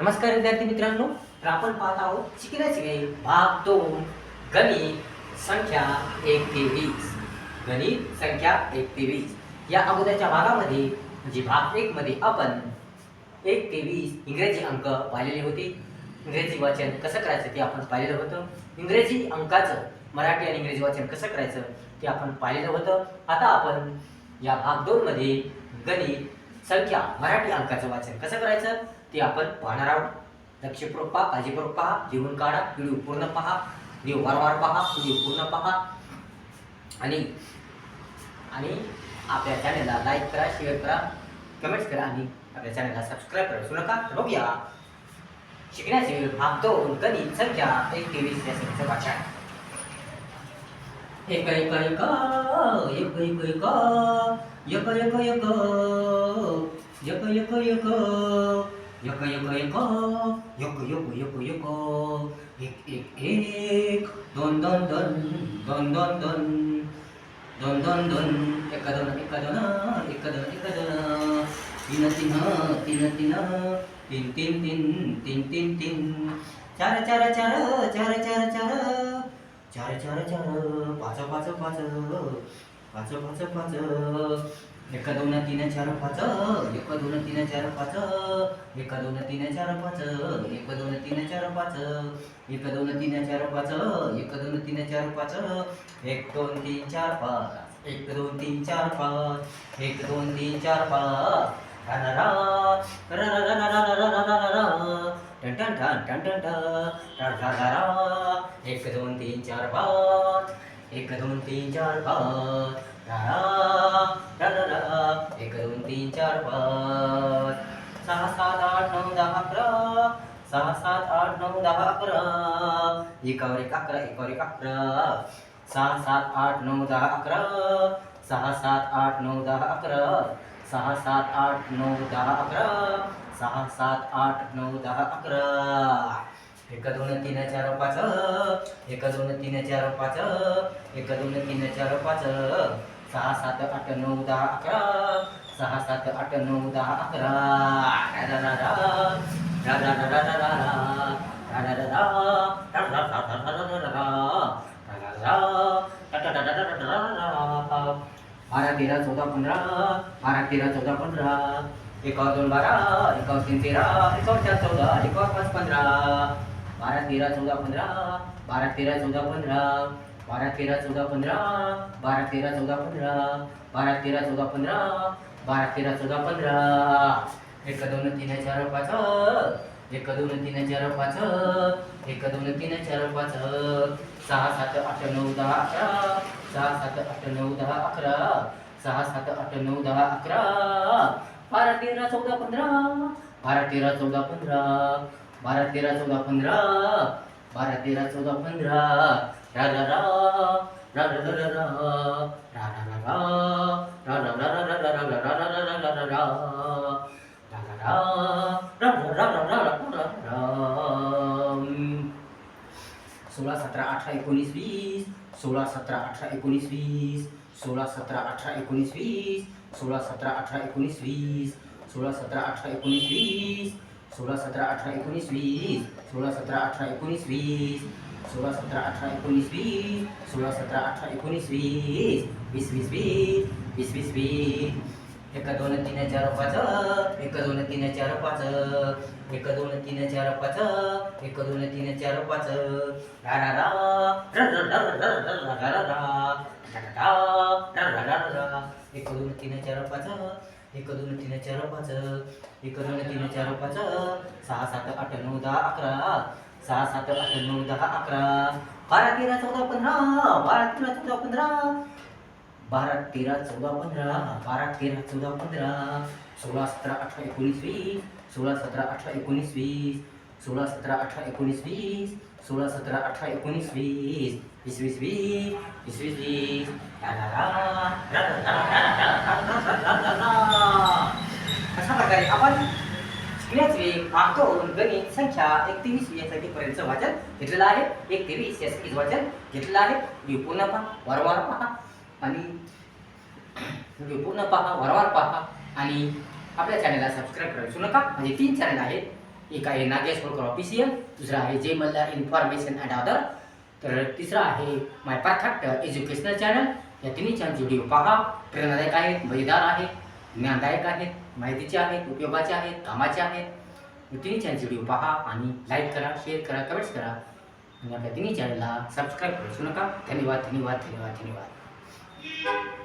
नमस्कार विद्यार्थी मित्रांनो, तर आपण पाहत आहोत शिकण्याचे वेळ भाग 2 गणित संख्या 1 ते 20. गणित संख्या 1 ते 20 या अगोदरच्या भागामध्ये म्हणजे भाग 1 मध्ये आपण 1 ते 20 इंग्रजी अंक पाहिलेले होते. इंग्रजी वाचन कसं करायचं ते आपण पाहिलेलं होतं. इंग्रजी अंकाचं मराठी आणि इंग्रजी वाचन कसं करायचं ते आपण पाहिलेलं होतं. आता आपण या भाग 2 मध्ये गणित संख्या मराठी अंकाचं वाचन कसं करायचं ते आपण पाहणार आहोत. लक्षपूर्वक पहा, काळजीपूर्वक पहा, लिहून काढा, व्हिडिओ पूर्ण पहा, व्हिडिओ वारंवार पहा, व्हिडिओ पूर्ण पहा आणि आपल्या चॅनलला लाईक करा, शेअर करा, कमेंट्स करा आणि आपल्या चॅनलला सबस्क्राईब करा विसरू नका. तर बघूया शिकण्याचे भाग 2 गणित संख्या 1 ते 20 या समीचं वाचन. एक एक एक एक एक एक एक एक एक एक एक एक एक यक यक यक यक यक यक यक एक एक एक दोन दोन दोन दोन दोन दोन दोन दोन दोन एक दोन एक दोन एक दोन एक दोन तीन तीन तीन तीन तीन तीन तीन तीन तीन तीन चार चार चार चार चार चार चार चार चार पाच पाच पाच पाच पाच पाच एक दोन तीन चार पाच एक दोन तीन चार पाच एक दोन तीन चार पाच एक दोन तीन चार पाच एक दोन तीन चार पाच एक दोन तीन चार पाच एक दोन तीन चार पाच एक दोन तीन चार पाच एक दोन तीन चार पाच टन टन टन टन टन एक दोन तीन चार पाच एक दोन तीन चार पाच एक दोन तीन चार पाच सहा सात आठ नऊ दहा अकरा सहा सात आठ नऊ दहा अकरा एकावर एक अकरा एकावर एक अकरा सहा सात आठ नऊ दहा अकरा सहा सात आठ नऊ दहा अकरा सहा सात आठ नऊ दहा अकरा सहा सात आठ नऊ दहा अकरा एक दोन तीन चार पाच एक दोन तीन चार पाच एक दोन तीन चार पाच सहा सात आठ नऊ दहा अकरा सहा सात आठ नऊ दहा अकरा बारा तेरा चौदा पंधरा बारा तेरा चौदा पंधरा एकावर दोन बारा एकावर तीन तेरा एकावर चार चौदा एकावर पाच पंधरा बारा तेरा चौदा पंधरा बारा तेरा चौदा पंधरा बारा तेरा चौदा पंधरा बारा तेरा चौदा पंधरा बारा तेरा चौदा पंधरा बारा तेरा चौदा पंधरा एक दोन तीन चार पाच एक दोन तीन चार पाच एक दोन तीन चार पाच सहा सात आठ नऊ दहा अकरा सहा सात आठ नऊ दहा अकरा सहा सात आठ नऊ दहा अकरा बारा तेरा चौदा पंधरा बारा तेरा चौदा पंधरा बारा तेरा चौदा पंधरा बारा तेरा चौदा पंधरा रा रा रा रा रा रा रा रा रा रा रा सोळा सतरा अठरा एकोणीस वीस सोळा सतरा अठरा एकोणीस वीस सोळा सतरा अठरा एकोणीस वीस सोळा सतरा अठरा एकोणीस वीस सोळा सतरा अठरा एकोणीस वीस सोळा सतरा अठरा एकोणीस वीस सोळा सतरा अठरा एकोणीस वीस सोळा सतरा अठरा एकोणीस वीस सोळा सतरा अठरा एकोणीस वीस वीस वीस वीस वीस वीस वीस एक दोन तीन चार पाच एक दोन तीन चार पाच एक दोन तीन चार पाच एक दोन तीन चार पाच रा रा रा एक दोन तीन चार पाच एक दोन तीन चार पाच एक दोन तीन चार पाच सहा सात आठ नऊ दहा अकरा सहा सात आठ नऊ दहा अकरा बारा तेरा चौदा पंधरा बारा तेरा चौदा पंधरा बारा तेरा चौदा पंधरा बारा तेरा चौदा पंधरा सोळा सतरा अठरा एकोणीस वीस सोळा सतरा अठरा एकोणीस वीस सोळा सतरा अठरा एकोणीस वीस सोळा सतरा अठरा एकोणीस वीस वीस वीस वीस वीस वीस वीस अशा प्रकारे आपण शिकण्याचे भाग 2 गणित संख्या 1 ते 20 यासाठी पर्यंतचं वाचन घेतलेलं आहे. 1 ते 20 यासाठी वाचन घेतलेलं आहे. व्हिडिओ पूर्ण पहा, वारंवार पहा आणि व्हिडिओ पूर्ण पहा, वारंवार पहा आणि आपल्या चॅनलला सबस्क्राईब करा विसरू नका. म्हणजे 3 चॅनल आहेत. एक आहे नागेश होळकर ऑफिशियल, दुसरा आहे जय मल्हार इन्फॉर्मेशन अँड अदर, तर तिसरा आहे माय परफेक्ट एज्युकेशनल चॅनल. या तिन्ही चॅनलचे व्हिडिओ पहा. प्रेरणादायक आहेत, मजेदार आहेत, ज्ञानदायक आहेत, माहितीचे आहेत, उपयोगाचे आहेत, कामाचे आहेत. तिन्ही चॅनलचे व्हिडिओ पहा आणि लाईक करा, शेअर करा, कमेंट्स करा आणि आपल्या तिन्ही चॅनलला सबस्क्राईब करू विसरू नका. धन्यवाद धन्यवाद धन्यवाद धन्यवाद.